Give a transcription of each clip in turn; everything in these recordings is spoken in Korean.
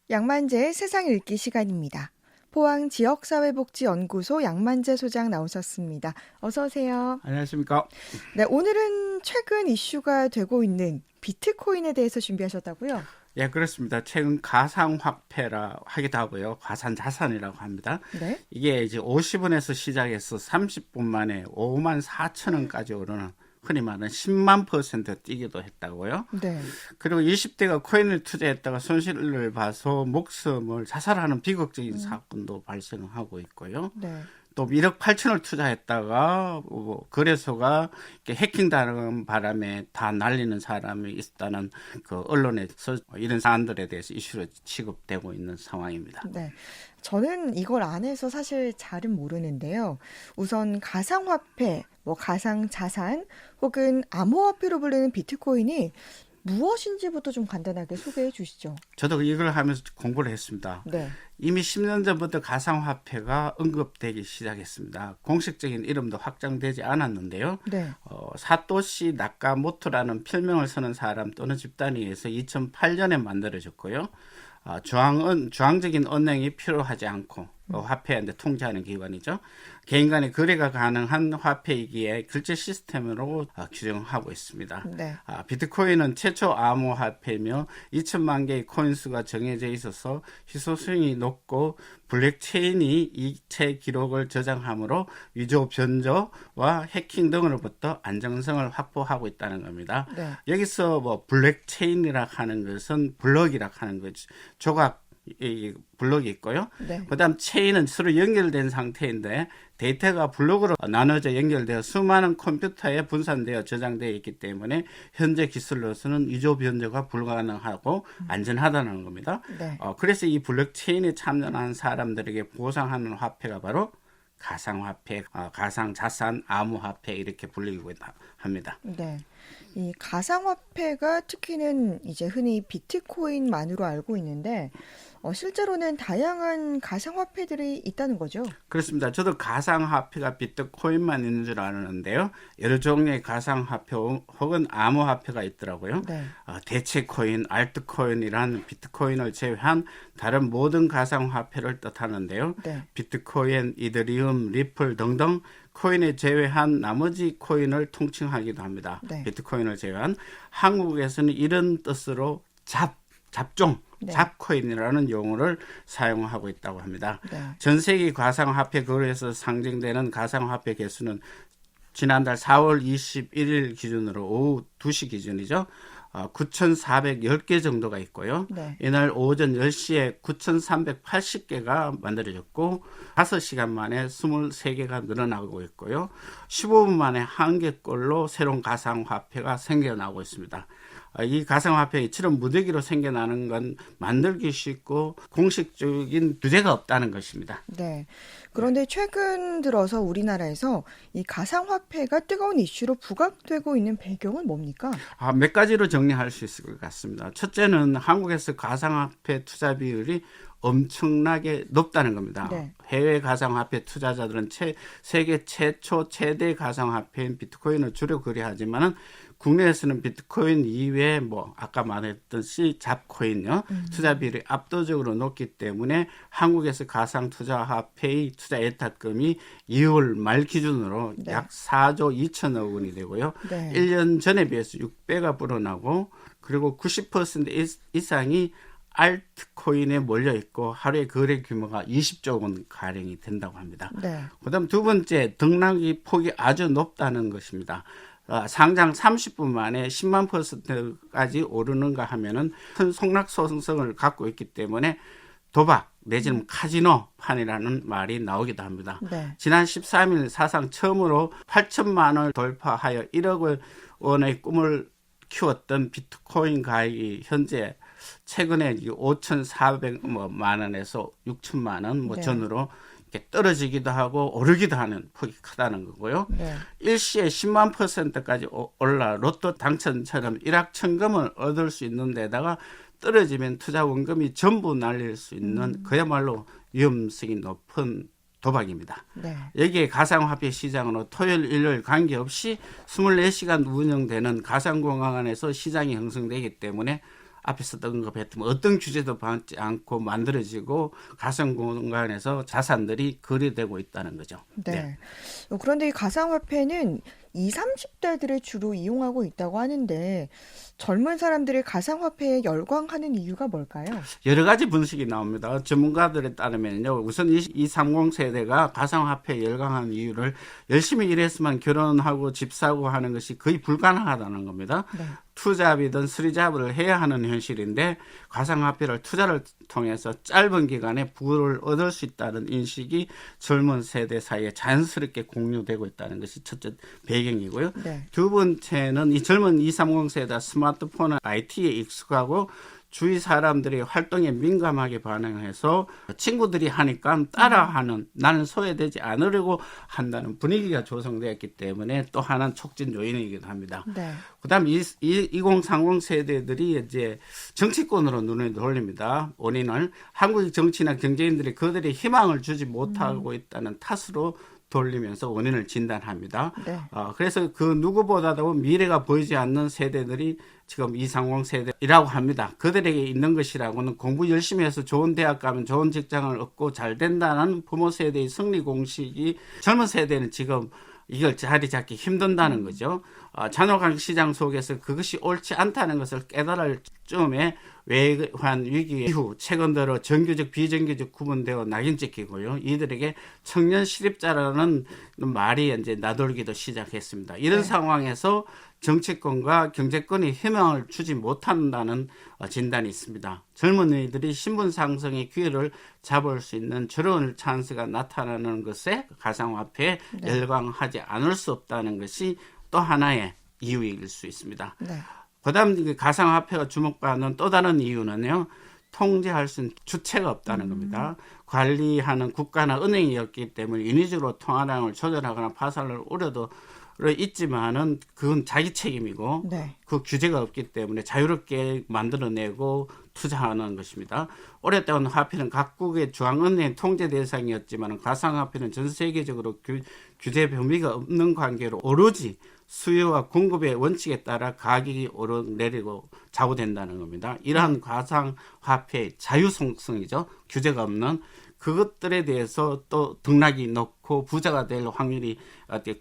양만재의 세상 읽기 시간입니다. 포항 지역사회복지연구소 양만재 소장 나오셨습니다. 어서 오세요. 안녕하십니까? 네, 오늘은 최근 이슈가 되고 있는 비트코인에 대해서 준비하셨다고요? 예, 그렇습니다. 최근 가상화폐라 하기도 하고요. 가상자산이라고 합니다. 네. 이게 이제 50원에서 시작해서 30분 만에 5만 4천 원까지 오르는 흔히 말하는 10만 % 뛰기도 했다고요. 네. 그리고 20대가 코인을 투자했다가 손실을 봐서 목숨을 자살하는 비극적인 사건도 발생하고 있고요. 네. 또 1억 8천을 투자했다가 거래소가 해킹당하는 바람에 다 날리는 사람이 있다는 그 언론에서 이런 사안들에 대해서 이슈로 취급되고 있는 상황입니다. 네. 저는 이걸 안 해서 사실 잘은 모르는데요. 우선 가상화폐, 가상자산 혹은 암호화폐로 불리는 비트코인이 무엇인지부터 좀 간단하게 소개해 주시죠. 저도 이걸 하면서 공부를 했습니다. 네. 이미 10년 전부터 가상화폐가 언급되기 시작했습니다. 공식적인 이름도 확정되지 않았는데요. 네. 사토시 나카모토라는 필명을 쓰는 사람 또는 집단에 의해서 2008년에 만들어졌고요. 주황적인 언행이 필요하지 않고 화폐인데 통제하는 기관이죠. 개인 간의 거래가 가능한 화폐이기에 결제 시스템으로 규정하고 있습니다. 네. 비트코인은 최초 암호화폐이며 2천만 개의 코인수가 정해져 있어서 희소성이 높고 블록체인이 이체 기록을 저장함으로 위조 변조와 해킹 등으로부터 안정성을 확보하고 있다는 겁니다. 네. 여기서 블록체인이라 하는 것은 블록이라 하는 거죠. 조각 이 블록이 있고요. 네. 그다음 체인은 서로 연결된 상태인데 데이터가 블록으로 나눠져 연결되어 수많은 컴퓨터에 분산되어 저장되어 있기 때문에 현재 기술로서는 위조 변조가 불가능하고 안전하다는 겁니다. 네. 그래서 이 블록체인에 참여한 사람들에게 보상하는 화폐가 바로 가상화폐, 가상자산, 암호화폐 이렇게 불리고 합니다. 네. 이 가상화폐가 특히는 이제 흔히 비트코인만으로 알고 있는데 실제로는 다양한 가상화폐들이 있다는 거죠. 그렇습니다. 저도 가상화폐가 비트코인만 있는 줄 알았는데요. 여러 종류의 가상화폐 혹은 암호화폐가 있더라고요. 네. 대체코인, 알트코인이란 비트코인을 제외한 다른 모든 가상화폐를 뜻하는데요. 네. 비트코인, 이더리움, 리플 등등 코인을 제외한 나머지 코인을 통칭하기도 합니다. 네. 비트코인을 제외한 한국에서는 이런 뜻으로 잡종, 네. 잡코인이라는 용어를 사용하고 있다고 합니다. 네. 전 세계 가상화폐 거래에서 상징되는 가상화폐 개수는 지난달 4월 21일 기준으로 오후 2시 기준이죠. 9,410개 정도가 있고요. 네. 이날 오전 10시에 9,380개가 만들어졌고 5시간 만에 23개가 늘어나고 있고요. 15분 만에 1개꼴로 새로운 가상화폐가 생겨나고 있습니다. 이 가상화폐가 이처럼 무더기로 생겨나는 건 만들기 쉽고 공식적인 규제가 없다는 것입니다. 네. 그런데 최근 들어서 우리나라에서 이 가상화폐가 뜨거운 이슈로 부각되고 있는 배경은 뭡니까? 몇 가지로 정리할 수 있을 것 같습니다. 첫째는 한국에서 가상화폐 투자 비율이 엄청나게 높다는 겁니다. 네. 해외 가상화폐 투자자들은 세계 최초 최대 가상화폐인 비트코인을 주로 거래하지만은 국내에서는 비트코인 이외에 아까 말했듯이 잡코인요 투자 비율이 압도적으로 높기 때문에 한국에서 가상 투자화폐의 투자 예탁금이 2월 말 기준으로 네. 약 4조 2천억 원이 되고요. 네. 1년 전에 비해서 6배가 불어나고 그리고 90% 이상이 알트코인에 몰려 있고 하루의 거래 규모가 20조 원 가량이 된다고 합니다. 네. 그다음 두 번째 등락이 폭이 아주 높다는 것입니다. 상장 30분 만에 10만 %까지 오르는가 하면은 큰 속락소성을 갖고 있기 때문에 도박 내지는 카지노판이라는 말이 나오기도 합니다. 네. 지난 13일 사상 처음으로 8천만 원을 돌파하여 1억 원의 꿈을 키웠던 비트코인 가액이 현재 최근에 5,400만 원에서 6천만 원 네. 전후로 이렇게 떨어지기도 하고 오르기도 하는 폭이 크다는 거고요. 네. 일시에 10만 %까지 올라 로또 당첨처럼 일확천금을 얻을 수 있는 데다가 떨어지면 투자 원금이 전부 날릴 수 있는 그야말로 위험성이 높은 도박입니다. 네. 여기에 가상화폐 시장으로 토요일, 일요일 관계없이 24시간 운영되는 가상공항 안에서 시장이 형성되기 때문에 앞에서 언급했던 어떤 규제도 받지 않고 만들어지고 가상 공간에서 자산들이 거래되고 있다는 거죠. 네. 그런데 이 가상화폐는 20, 30대들이 주로 이용하고 있다고 하는데 젊은 사람들이 가상화폐에 열광하는 이유가 뭘까요? 여러 가지 분석이 나옵니다. 전문가들에 따르면요. 우선 2030 세대가 가상화폐에 열광하는 이유를 열심히 일했으면 결혼하고 집 사고 하는 것이 거의 불가능하다는 겁니다. 네. 투잡이든 수리잡을 해야 하는 현실인데 가상화폐를 투자를 통해서 짧은 기간에 부를 얻을 수 있다는 인식이 젊은 세대 사이에 자연스럽게 공유되고 있다는 것이 첫째 배경이고요. 네. 두 번째는 이 젊은 2030 세대 스마트폰은 IT에 익숙하고 주위 사람들의 활동에 민감하게 반응해서 친구들이 하니까 따라하는, 나는 소외되지 않으려고 한다는 분위기가 조성되었기 때문에 또 하나는 촉진 요인이기도 합니다. 네. 그다음 2030 세대들이 이제 정치권으로 눈을 돌립니다. 원인을 한국의 정치나 경제인들이 그들의 희망을 주지 못하고 있다는 탓으로 돌리면서 원인을 진단합니다. 네. 그래서 그 누구보다도 미래가 보이지 않는 세대들이 지금 2030 세대라고 합니다. 그들에게 있는 것이라고는 공부 열심히 해서 좋은 대학 가면 좋은 직장을 얻고 잘 된다는 부모 세대의 승리 공식이 젊은 세대는 지금 이걸 자리 잡기 힘든다는 거죠. 잔호강 시장 속에서 그것이 옳지 않다는 것을 깨달을 쯤에 외환 위기 이후 최근 들어 정규직 비정규직 구분되어 낙인 찍히고요. 이들에게 청년 실업자라는 말이 이제 나돌기도 시작했습니다. 이런 상황에서 정치권과 경제권이 희망을 주지 못한다는 진단이 있습니다. 젊은이들이 신분 상승의 기회를 잡을 수 있는 저런 찬스가 나타나는 것에 가상화폐에 열광하지 않을 수 없다는 것이 또 하나의 이유일 수 있습니다. 네. 그다음 가상화폐가 주목받는 또 다른 이유는요. 통제할 수 있는 주체가 없다는 겁니다. 관리하는 국가나 은행이었기 때문에 인위적으로 통화량을 조절하거나 파산을 우려도 있지만은 그건 자기 책임이고 네. 그 규제가 없기 때문에 자유롭게 만들어내고 투자하는 것입니다. 오랫동안 화폐는 각국의 중앙은행 통제 대상이었지만 가상화폐는 전 세계적으로 규제 범위가 없는 관계로 오로지 수요와 공급의 원칙에 따라 가격이 오르내리고 좌우된다는 겁니다. 이러한 가상화폐의 자유성이죠. 규제가 없는 그것들에 대해서 또 등락이 높고 부자가 될 확률이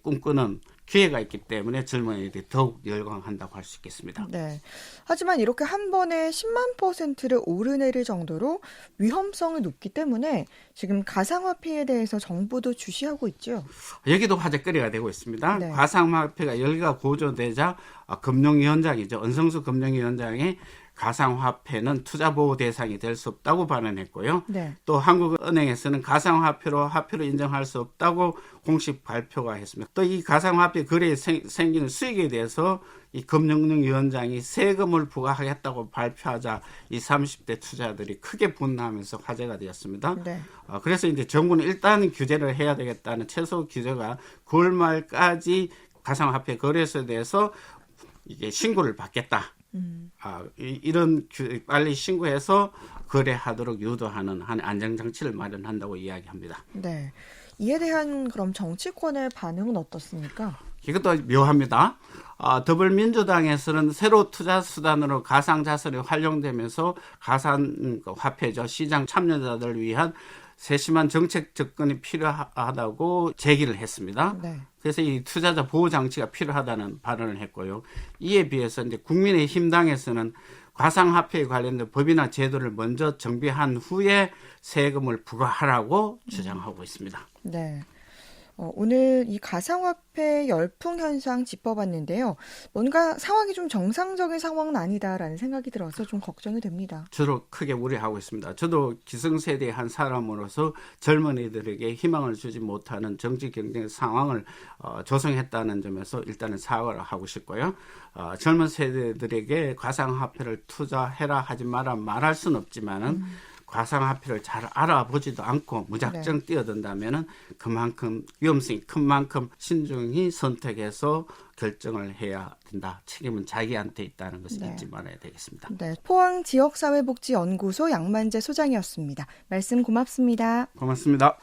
꿈꾸는 기회가 있기 때문에 젊은이들이 더욱 열광한다고 할 수 있겠습니다. 네. 하지만 이렇게 한 번에 10만 %를 오르내릴 정도로 위험성이 높기 때문에 지금 가상화폐에 대해서 정부도 주시하고 있죠. 여기도 화제거리가 되고 있습니다. 네. 가상화폐가 열기가 고조되자 금융위원장이죠. 은성수 금융위원장이 가상화폐는 투자보호 대상이 될 수 없다고 발언했고요. 네. 또 한국은행에서는 가상화폐로 화폐로 인정할 수 없다고 공식 발표가 했습니다. 또 이 가상화폐 거래에 생기는 수익에 대해서 이 금융위원장이 세금을 부과하겠다고 발표하자 이 30대 투자들이 크게 분노하면서 화제가 되었습니다. 네. 그래서 이제 정부는 일단 규제를 해야 되겠다는 최소 규제가 9월 말까지 가상화폐 거래소에 대해서 이게 신고를 받겠다. 이런 빨리 신고해서 거래하도록 유도하는 한 안정장치를 마련한다고 이야기합니다. 네. 이에 대한 그럼 정치권의 반응은 어떻습니까? 이것도 묘합니다. 더불어민주당에서는 새로 투자 수단으로 가상자산이 활용되면서 가상화폐죠. 시장 참여자들을 위한 세심한 정책 접근이 필요하다고 제기를 했습니다. 네. 그래서 이 투자자 보호 장치가 필요하다는 발언을 했고요. 이에 비해서 이제 국민의힘당에서는 가상화폐에 관련된 법이나 제도를 먼저 정비한 후에 세금을 부과하라고 주장하고 있습니다. 네. 오늘 이 가상화폐 열풍 현상 짚어봤는데요. 뭔가 상황이 좀 정상적인 상황은 아니다라는 생각이 들어서 좀 걱정이 됩니다. 저도 크게 우려하고 있습니다. 저도 기성세대의 한 사람으로서 젊은이들에게 희망을 주지 못하는 정치 경쟁 상황을 조성했다는 점에서 일단은 사과를 하고 싶고요. 젊은 세대들에게 가상화폐를 투자해라 하지 마라 말할 수는 없지만은 가상화폐를 잘 알아보지도 않고 무작정 뛰어든다면은 그만큼 위험성이 큰 만큼 신중히 선택해서 결정을 해야 된다. 책임은 자기한테 있다는 것을 잊지 말아야 되겠습니다. 네, 포항 지역사회복지연구소 양만재 소장이었습니다. 말씀 고맙습니다. 고맙습니다.